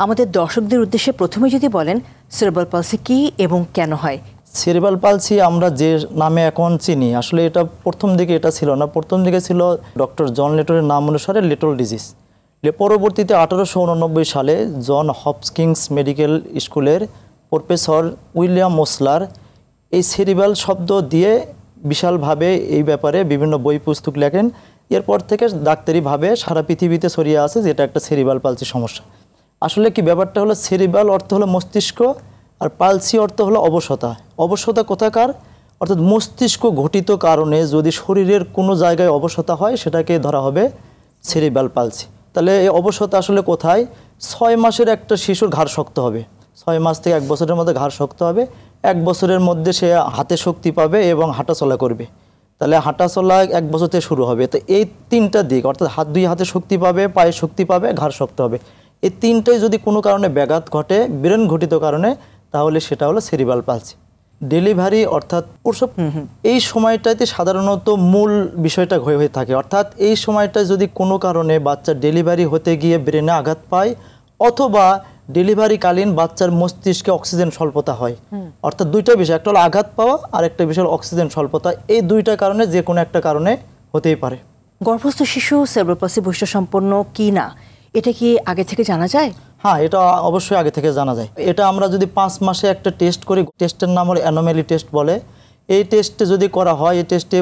আমাদের দর্শকদের উদ্দেশ্যে প্রথমে যদি বলেন সেরেব্রাল পলসি কি এবং কেন হয়। সেরেব্রাল পালসি আমরা যে নামে এখন চিনি, আসলে এটা প্রথম দিকে এটা ছিল না। প্রথম দিকে ছিল ডক্টর জন লিটলের নাম অনুসারে লিটল ডিজিজ। পরবর্তীতে 1889 সালে জন হপকিন্স মেডিকেল স্কুলের প্রফেসর উইলিয়াম মোসলার এই সেরিব্রাল শব্দ দিয়ে বিশালভাবে এই ব্যাপারে বিভিন্ন বই পুস্তক লেখেন। এরপর থেকে ডাক্তারিভাবে সারা পৃথিবীতে ছড়িয়ে আছে যে এটা একটা সেরিব্রাল পালসি সমস্যা। আসলে কি ব্যাপারটা হলো, সেরিব্রাল অর্থ হলো মস্তিষ্ক, আর পালসি অর্থ হলো অবশতা। অবশতা কোথাকার, অর্থাৎ মস্তিষ্ক ঘটিত কারণে যদি শরীরের কোনো জায়গায় অবশতা হয় সেটাকে ধরা হবে সেরিব্রাল পালসি। তাহলে এই অবশতা আসলে কোথায়? 6 মাসের একটা শিশুর ঘাড় শক্ত হবে, 6 মাস থেকে 1 বছরের মধ্যে ঘাড় শক্ত হবে। 1 বছরের মধ্যে সে হাতে শক্তি পাবে এবং হাঁটাচলা করবে। তাহলে হাঁটাচলা 1 বছর থেকে শুরু হবে। তো এই 3টা দিক, অর্থাৎ দুই হাতে শক্তি পাবে, পায়ে শক্তি পাবে, ঘাড় শক্ত হবে। এই 3টাই যদি কোনো কারণে ব্যাঘাত ঘটে, ব্রেন ঘটিত কারণে, তাহলে সেটা হলো সেরিব্রাল পালসি। ডেলিভারি অর্থাৎ প্রসব এই সময়টাতে সাধারণত মূল বিষয়টা হয়ে থাকে। অর্থাৎ এই সময়টায় যদি কোনো কারণে বাচ্চার ডেলিভারি হতে গিয়ে ব্রেনে আঘাত পায়, অথবা ডেলিভারিকালীন বাচ্চার মস্তিষ্কে অক্সিজেন স্বল্পতা হয়, অর্থাৎ 2টা বিষয়, একটা হলো আঘাত পাওয়া আর একটা বিষয় হলো অক্সিজেন স্বল্পতা। এই 2টা কারণে যে কোনো একটা কারণে হতেই পারে। গর্ভস্থ শিশু সেরেব্রাল পলসি বৈশিষ্ট্য সম্পন্ন কি না, এটা কি আগে থেকে জানা যায়? হ্যাঁ, এটা অবশ্যই আগে থেকে জানা যায়। এটা আমরা যদি 5 মাসে একটা টেস্ট করি, টেস্টের নাম হলো অ্যানোমালি টেস্ট বলে। এই টেস্টে যদি করা হয়, এই টেস্টে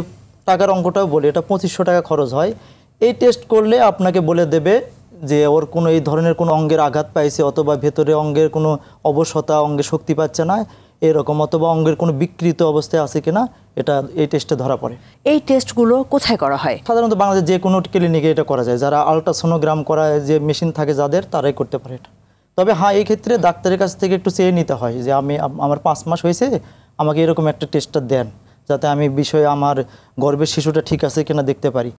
টাকার অঙ্কটাও বলি, এটা 2500 টাকা খরচ হয়। এই টেস্ট করলে আপনাকে বলে দেবে যে ওর কোনো এই ধরনের কোনো অঙ্গের আঘাত পাইছে, অথবা ভেতরে অঙ্গের কোনো অবশতা, অঙ্গে শক্তি পাচ্ছে না এরকম, অথবা অঙ্গের কোনো বিকৃত অবস্থায় আছে কিনা, এটা এই টেস্টে ধরা পড়ে। এই টেস্টগুলো কোথায় করা হয়? সাধারণত বাংলাদেশ যে কোনো ক্লিনিকে এটা করা যায়। যারা আলট্রাসোনোগ্রাম করা যে মেশিন থাকে যাদের, তারাই করতে পারে এটা। তবে হ্যাঁ, এই ক্ষেত্রে ডাক্তারের কাছ থেকে একটু চেয়ে নিতে হয় যে আমার 5 মাস হয়েছে, আমাকে এরকম একটা টেস্টটা দেন, যাতে আমি বিষয়ে আমার গর্ভের শিশুটা ঠিক আছে কিনা দেখতে পারি।